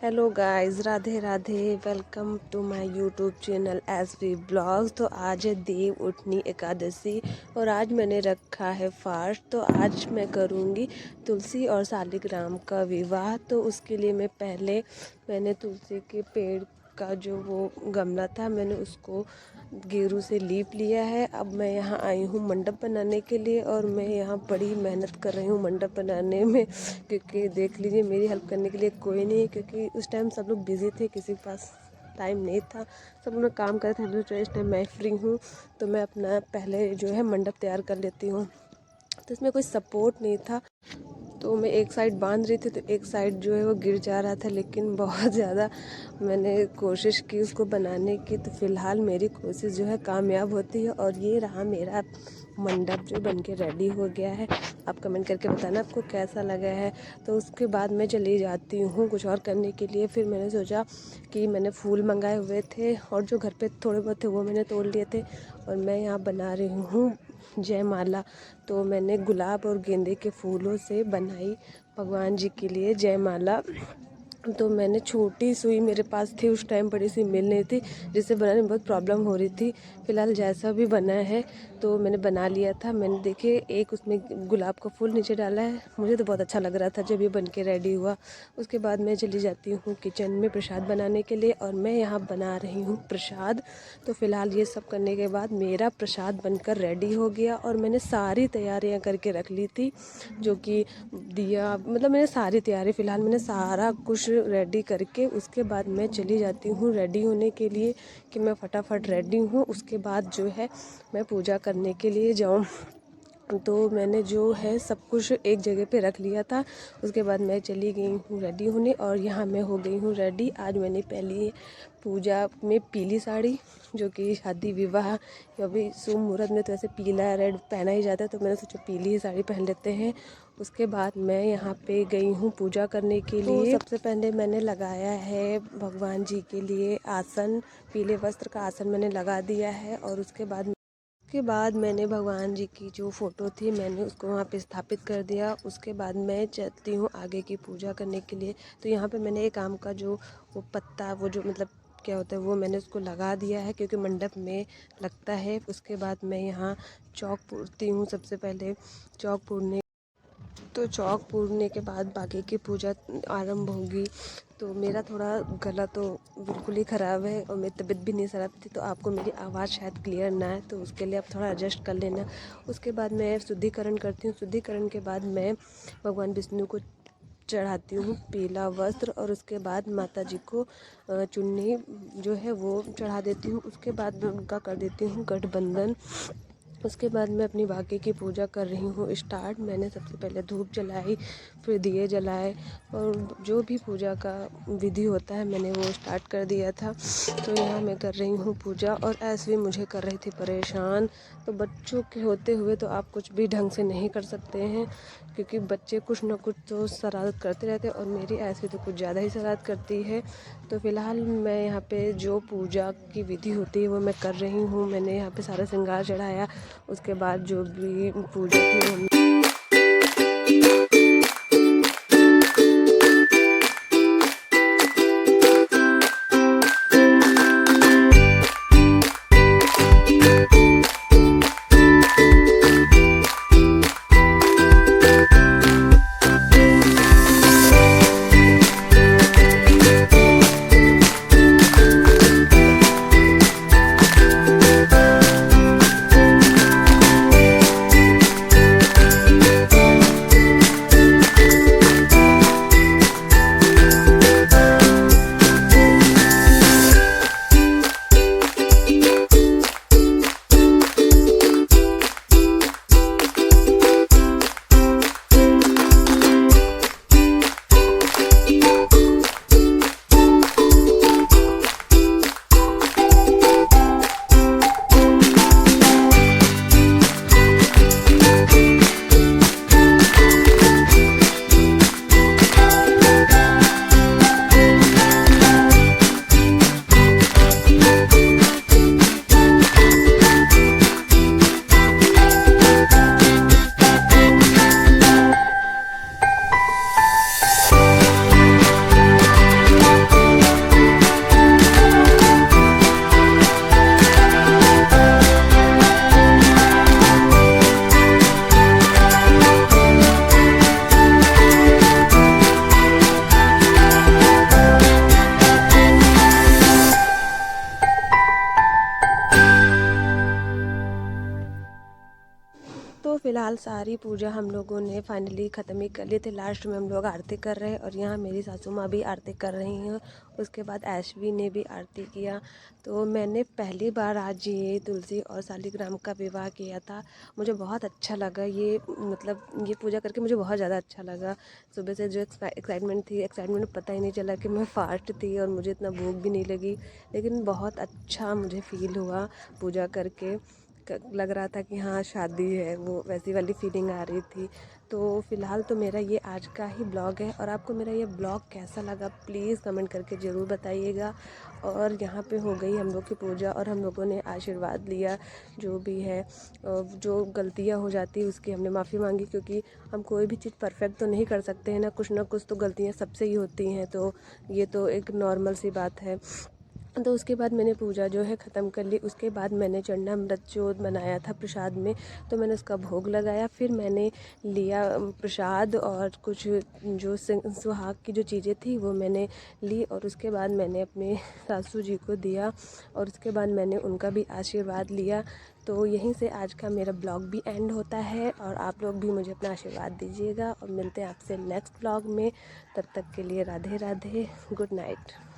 Hello guys, Radhe Radhe. Welcome to my YouTube channel SV blogs. तो आज है देव उठनी एकादशी और आज मैंने रखा है फास्ट। तो आज मैं करूँगी तुलसी और शालिग्राम का विवाह। तो उसके लिए मैंने तुलसी के पेड़ का जो वो गमला था, मैंने उसको गेरू से लीप लिया है। अब मैं यहाँ आई हूँ मंडप बनाने के लिए और मैं यहाँ बड़ी मेहनत कर रही हूँ मंडप बनाने में, क्योंकि देख लीजिए मेरी हेल्प करने के लिए कोई नहीं, क्योंकि उस टाइम सब लोग बिज़ी थे, किसी के पास टाइम नहीं था, सब लोग काम कर रहे थे। तो इस टाइम मैं फ्री हूँ तो मैं अपना पहले जो है मंडप तैयार कर लेती हूँ। तो इसमें कोई सपोर्ट नहीं था, तो मैं एक साइड बांध रही थी तो एक साइड जो है वो गिर जा रहा था, लेकिन बहुत ज़्यादा मैंने कोशिश की उसको बनाने की। तो फ़िलहाल मेरी कोशिश जो है कामयाब होती है और ये रहा मेरा मंडप जो बन के रेडी हो गया है। आप कमेंट करके बताना आपको कैसा लगा है। तो उसके बाद मैं चली जाती हूँ कुछ और करने के लिए। फिर मैंने सोचा कि मैंने फूल मंगाए हुए थे और जो घर पे थोड़े बहुत थे वो मैंने तोड़ लिए थे और मैं यहाँ बना रही हूँ जयमाला। तो मैंने गुलाब और गेंदे के फूलों से बनाई भगवान जी के लिए जयमाला। तो मैंने छोटी सुई मेरे पास थी उस टाइम, बड़ी सी मिल नहीं थी, जिससे बनाने में बहुत प्रॉब्लम हो रही थी। फ़िलहाल जैसा भी बना है तो मैंने बना लिया था। मैंने देखिए एक उसमें गुलाब का फूल नीचे डाला है, मुझे तो बहुत अच्छा लग रहा था जब ये बन के रेडी हुआ। उसके बाद मैं चली जाती हूँ किचन में प्रसाद बनाने के लिए और मैं यहाँ बना रही हूँ प्रसाद। तो फ़िलहाल ये सब करने के बाद मेरा प्रसाद बनकर रेडी हो गया और मैंने सारी तैयारियाँ करके रख ली थी, जो कि दिया मतलब मैंने सारी तैयारी फ़िलहाल मैंने सारा कुछ रेडी करके उसके बाद मैं चली जाती हूँ रेडी होने के लिए कि मैं फटाफट रेडी हूँ, उसके बाद जो है मैं पूजा करने के लिए जाऊँ। तो मैंने जो है सब कुछ एक जगह पे रख लिया था। उसके बाद मैं चली गई हूँ रेडी होने और यहाँ मैं हो गई हूँ रेडी। आज मैंने पहली पूजा में पीली साड़ी, जो कि शादी विवाह या भी शुभ मुहूर्त में तो ऐसे पीला रेड पहना ही जाता है, तो मैंने सोचा पीली ही साड़ी पहन लेते हैं। उसके बाद मैं यहाँ पे गई हूँ पूजा करने के लिए। तो सबसे पहले मैंने लगाया है भगवान जी के लिए आसन, पीले वस्त्र का आसन मैंने लगा दिया है। और उसके बाद मैंने भगवान जी की जो फ़ोटो थी मैंने उसको वहाँ पे स्थापित कर दिया। उसके बाद मैं चलती हूँ आगे की पूजा करने के लिए। तो यहाँ पे मैंने एक आम का जो वो पत्ता, वो जो मतलब क्या होता है, वो मैंने उसको लगा दिया है क्योंकि मंडप में लगता है। उसके बाद मैं यहाँ चौक पूरती हूँ। सबसे पहले चौक पूरने के बाद बाकी की पूजा आरंभ होगी। तो मेरा थोड़ा गला तो बिल्कुल ही ख़राब है और मेरी तबीयत भी नहीं ख़राब थी, तो आपको मेरी आवाज़ शायद क्लियर ना है, तो उसके लिए आप थोड़ा एडजस्ट कर लेना। उसके बाद मैं शुद्धिकरण करती हूँ। शुद्धिकरण के बाद मैं भगवान विष्णु को चढ़ाती हूँ पीला वस्त्र और उसके बाद माता जी को चुन्नी जो है वो चढ़ा देती हूँ। उसके बाद मैं उनका कर देती हूँ गठबंधन। उसके बाद मैं अपनी बाकी की पूजा कर रही हूँ स्टार्ट। मैंने सबसे पहले धूप जलाई, फिर दिए जलाए और जो भी पूजा का विधि होता है मैंने वो स्टार्ट कर दिया था। तो यहाँ मैं कर रही हूँ पूजा और ऐसे भी मुझे कर रही थी परेशान। तो बच्चों के होते हुए तो आप कुछ भी ढंग से नहीं कर सकते हैं, क्योंकि बच्चे कुछ ना कुछ तो शरारत करते रहते हैं और मेरी ऐसे तो कुछ ज़्यादा ही शरारत करती है। तो फ़िलहाल मैं यहाँ पे जो पूजा की विधि होती है वो मैं कर रही हूँ। मैंने यहाँ पे सारा श्रृंगार चढ़ाया। उसके बाद जो भी पूजा थी वो फ़िलहाल सारी पूजा हम लोगों ने फाइनली ख़त्म ही कर लिए थे। लास्ट में हम लोग आरती कर रहे हैं और यहाँ मेरी सासू माँ भी आरती कर रही हैं। उसके बाद ऐशवी ने भी आरती किया। तो मैंने पहली बार आज ये तुलसी और शालिग्राम का विवाह किया था। मुझे बहुत अच्छा लगा ये, मतलब ये पूजा करके मुझे बहुत ज़्यादा अच्छा लगा। सुबह से जो एक्साइटमेंट पता ही नहीं चला कि मैं फास्ट थी और मुझे इतना भूख भी नहीं लगी, लेकिन बहुत अच्छा मुझे फ़ील हुआ पूजा करके। लग रहा था कि हाँ शादी है, वो वैसी वाली फीलिंग आ रही थी। तो फ़िलहाल तो मेरा ये आज का ही ब्लॉग है, और आपको मेरा ये ब्लॉग कैसा लगा प्लीज़ कमेंट करके ज़रूर बताइएगा। और यहाँ पे हो गई हम लोग की पूजा और हम लोगों ने आशीर्वाद लिया। जो भी है, जो गलतियाँ हो जाती है उसकी हमने माफ़ी मांगी, क्योंकि हम कोई भी चीज़ परफेक्ट तो नहीं कर सकते हैं ना कुछ तो गलतियाँ सबसे ही होती हैं। तो ये तो एक नॉर्मल सी बात है। तो उसके बाद मैंने पूजा जो है ख़त्म कर ली। उसके बाद मैंने चंडामृत जो बनाया था प्रसाद में, तो मैंने उसका भोग लगाया। फिर मैंने लिया प्रसाद और कुछ जो सुहाग की जो चीज़ें थी वो मैंने ली, और उसके बाद मैंने अपने सासू जी को दिया और उसके बाद मैंने उनका भी आशीर्वाद लिया। तो यहीं से आज का मेरा ब्लॉग भी एंड होता है, और आप लोग भी मुझे अपना आशीर्वाद दीजिएगा और मिलते हैं आपसे नेक्स्ट ब्लॉग में। तब तक के लिए राधे राधे, गुड नाइट।